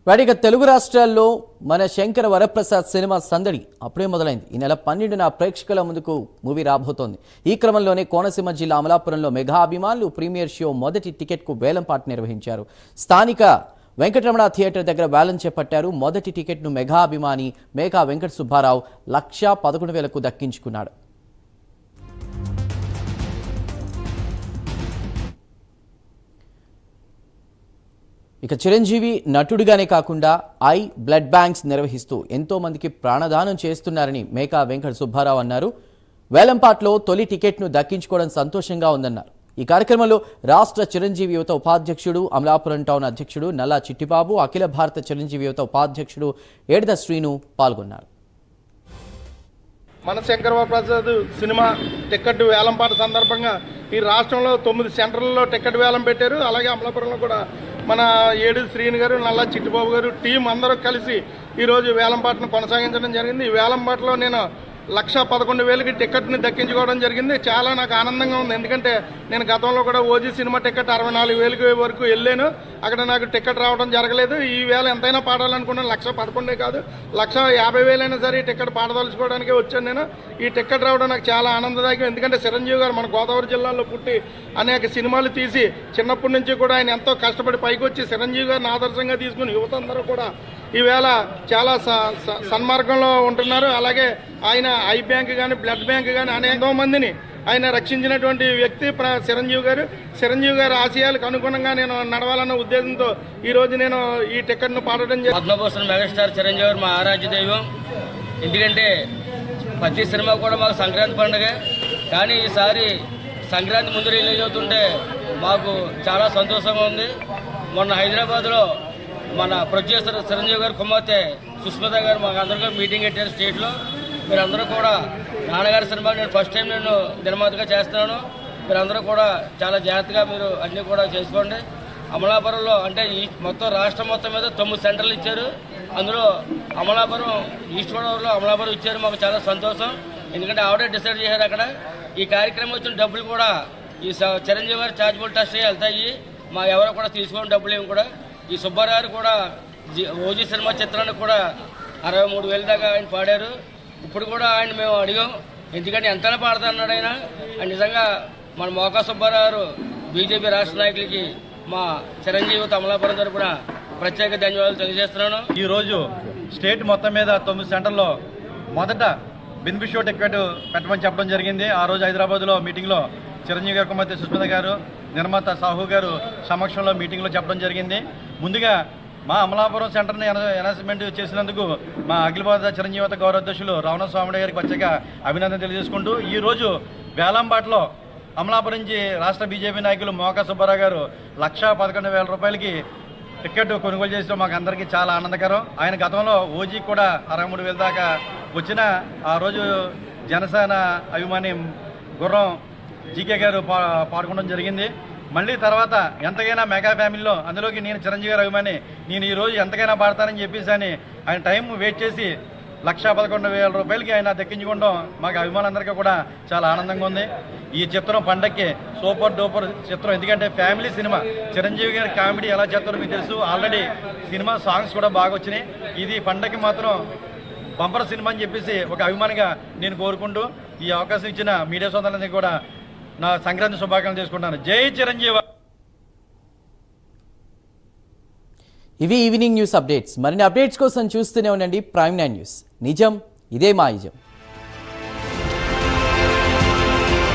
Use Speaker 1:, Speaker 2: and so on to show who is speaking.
Speaker 1: వాటిక తెలుగు రాష్ట్రాల్లో మన శంకర వరప్రసాద్ సినిమా సందడి అప్పుడే మొదలైంది. ఈ నెల 12న ప్రేక్షకుల ముందుకు మూవీ రాబోతోంది. ఈ క్రమంలోనే కోనసీమ జిల్లా అమలాపురంలో మెగా అభిమానులు ప్రీమియర్ షో మొదటి టికెట్కు వేలంపాట నిర్వహించారు. స్థానిక వెంకటరమణ థియేటర్ దగ్గర వేలం చేపట్టారు. మొదటి టికెట్ను మెగా అభిమాని మేకా వెంకట సుబ్బారావు 1,11,000కు దక్కించుకున్నాడు. ఇక చిరంజీవి నటుడిగానే కాకుండా ఐ బ్లడ్ బ్యాంక్స్ నిర్వహిస్తూ ఎంతో మందికి ప్రాణదానం చేస్తున్నారని మేకా వెంకట సుబ్బారావు అన్నారు. వేలంపాట్లో తొలి టికెట్ను దక్కించుకోవడం సంతోషంగా ఉందన్నారు. ఈ కార్యక్రమంలో రాష్ట్ర చిరంజీవి యువత ఉపాధ్యక్షుడు, అమలాపురం టౌన్ అధ్యక్షుడు నల్లా చిట్టిబాబు, అఖిల భారత చిరంజీవి యువత ఉపాధ్యక్షుడు ఏడిద శ్రీను పాల్గొన్నారు.
Speaker 2: మన శంకర వరప్రసాద్ సినిమా టికెట్ వేలంపాట సందర్భంగా ఈ రాష్ట్రంలో 9 సెంటర్లలో టికెట్ వేలం పెట్టారు. అలాగే అమలాపురంలో కూడా మన ఏడు శ్రీని గారు, నల్లా చిట్టిబాబు గారు టీం అందరూ కలిసి ఈరోజు వేలంపాటను కొనసాగించడం జరిగింది. ఈ వేలంపాటలో నేను 1,11,000కి టికెట్ని దక్కించుకోవడం జరిగింది. చాలా నాకు ఆనందంగా ఉంది. ఎందుకంటే నేను గతంలో కూడా ఓజీ సినిమా టికెట్ 64,000 వరకు వెళ్ళాను. అక్కడ నాకు టికెట్ రావడం జరగలేదు. ఈ వేళ ఎంతైనా పాడాలనుకున్నాను. 1,11,000 కాదు, 1,50,000 సరే ఈ టికెట్ పాడదలుచుకోవడానికే వచ్చాను నేను. ఈ టికెట్ రావడం నాకు చాలా ఆనందదాయకం. ఎందుకంటే చిరంజీవి గారు మన గోదావరి జిల్లాలో పుట్టి అనేక సినిమాలు తీసి చిన్నప్పటి నుంచి కూడా ఆయన ఎంతో కష్టపడి పైకి వచ్చి చిరంజీవి గారిని ఆదర్శంగా తీసుకుని యువత అందరూ కూడా ఈవేళ చాలా సన్మార్గంలో ఉంటున్నారు. అలాగే ఆయన ఐ బ్యాంక్ కానీ బ్లడ్ బ్యాంక్ కానీ అనేక మందిని ఆయన రక్షించినటువంటి వ్యక్తి చిరంజీవి గారి ఆశయాలకు అనుగుణంగా నేను నడవాలన్న ఉద్దేశంతో ఈ రోజు నేను ఈ టికెట్ను పాడడం జరిగింది.
Speaker 3: పద్మభూషణ్ మెగాస్టార్ చిరంజీవి గారు మా ఆరాధ్య దైవం. ఎందుకంటే ప్రతి సినిమా కూడా మాకు సంక్రాంతి పండుగ. కానీ ఈసారి సంక్రాంతి ముందు రిలీజ్ అవుతుంటే మాకు చాలా సంతోషంగా ఉంది. మొన్న హైదరాబాద్లో మన ప్రొడ్యూసర్ చిరంజీవి గారు కుమార్తె సుష్మిత గారు మాకు అందరికీ మీటింగ్ పెట్టారు స్టేట్లో. మీరందరూ కూడా నాన్నగారి సినిమా నేను ఫస్ట్ టైం నేను నిర్మాతగా చేస్తున్నాను. మీరందరూ కూడా చాలా జాగ్రత్తగా మీరు అన్నీ కూడా చేసుకోండి. అమలాపురంలో అంటే మొత్తం రాష్ట్రం మొత్తం మీద 9 సెంటర్లు ఇచ్చారు. అందులో అమలాపురం ఈస్ట్ గోదావరిలో అమలాపురం ఇచ్చారు. మాకు చాలా సంతోషం. ఎందుకంటే ఆవిడే డిసైడ్ చేశారు. అక్కడ ఈ కార్యక్రమం వచ్చిన డబ్బులు కూడా ఈ చిరంజీవి గారు చారిటబుల్ ట్రస్ట్ వెళ్తాయి. మా ఎవరో కూడా తీసుకోని డబ్బులు ఏమి కూడా ఈ సుబ్బారావు కూడా ఓజీ సినిమా చిత్రానికి కూడా 63,000 దాకా ఆయన పాడారు. ఇప్పుడు కూడా ఆయన మేము అడిగాం. ఎందుకంటే ఎంతైనా పాడతా అన్నాడు ఆయన. నిజంగా మన మోకా సుబ్బారావు బీజేపీ రాష్ట్ర నాయకులకి మా చిరంజీవి అమలాపురం తరపున ప్రత్యేక ధన్యవాదాలు తెలియజేస్తున్నాను.
Speaker 4: ఈరోజు స్టేట్ మొత్తం మీద 9 సెంటర్లో మొదట బెనిఫిట్ షో టికెట్ పెట్టమని చెప్పడం జరిగింది. ఆ రోజు హైదరాబాద్లో మీటింగ్లో చిరంజీవి గారి కుమార్తె సుష్మిత గారు, నిర్మాత సాహు గారు సమక్షంలో మీటింగ్లో చెప్పడం జరిగింది. ముందుగా మా అమలాపురం సెంటర్ని అనౌన్స్మెంట్ చేసినందుకు మా అఖిల భారత చిరంజీవి గౌరవాధ్యక్షులు రావణస్వామి గారికి ప్రత్యేక అభినందన తెలియజేసుకుంటూ ఈరోజు వేలంపాటలో అమలాపురం నుంచి రాష్ట్ర బీజేపీ నాయకులు మోకా సుబ్బారావు గారు 1,11,000 రూపాయలకి టికెట్ కొనుగోలు చేసడం మాకు అందరికీ చాలా ఆనందకరం. ఆయన గతంలో ఓజీ కూడా 63,000 దాకా వచ్చిన ఆ రోజు జనసేన అభిమాని గుర్రం జీకే గారు పాడుకోవడం జరిగింది. మళ్ళీ తర్వాత ఎంతకైనా మెగా ఫ్యామిలీలో అందులోకి నేను చిరంజీవి గారు అభిమాని, నేను ఈరోజు ఎంతకైనా పాడతానని చెప్పేసి అని ఆయన టైం వెయిట్ చేసి 1,11,000 రూపాయలకి ఆయన దక్కించుకోవడం మాకు అభిమానులందరికీ కూడా చాలా ఆనందంగా ఉంది. ఈ చిత్రం పండక్కి సూపర్ డూపర్ చిత్రం. ఎందుకంటే ఫ్యామిలీ సినిమా. చిరంజీవి గారి కామెడీ ఎలా చేస్తారో మీకు తెలుసు. ఆల్రెడీ సినిమా సాంగ్స్ కూడా బాగా వచ్చినాయి. ఇది పండక్కి మాత్రం బంపర్ సినిమా అని చెప్పేసి ఒక అభిమానిగా నేను కోరుకుంటూ ఈ అవకాశం ఇచ్చిన మీడియా సోదరులందరికీ కూడా నా సంక్రాంతి శుభాకాంక్షలు చేసుకుంటాను. జై చిరంజీవి.
Speaker 1: ఇవి ఈవినింగ్ న్యూస్ అప్డేట్స్. మరిన్ని అప్డేట్స్ కోసం చూస్తూనే ఉండండి ప్రైమ్ 9 న్యూస్. నిజం ఇదే మా నిజం.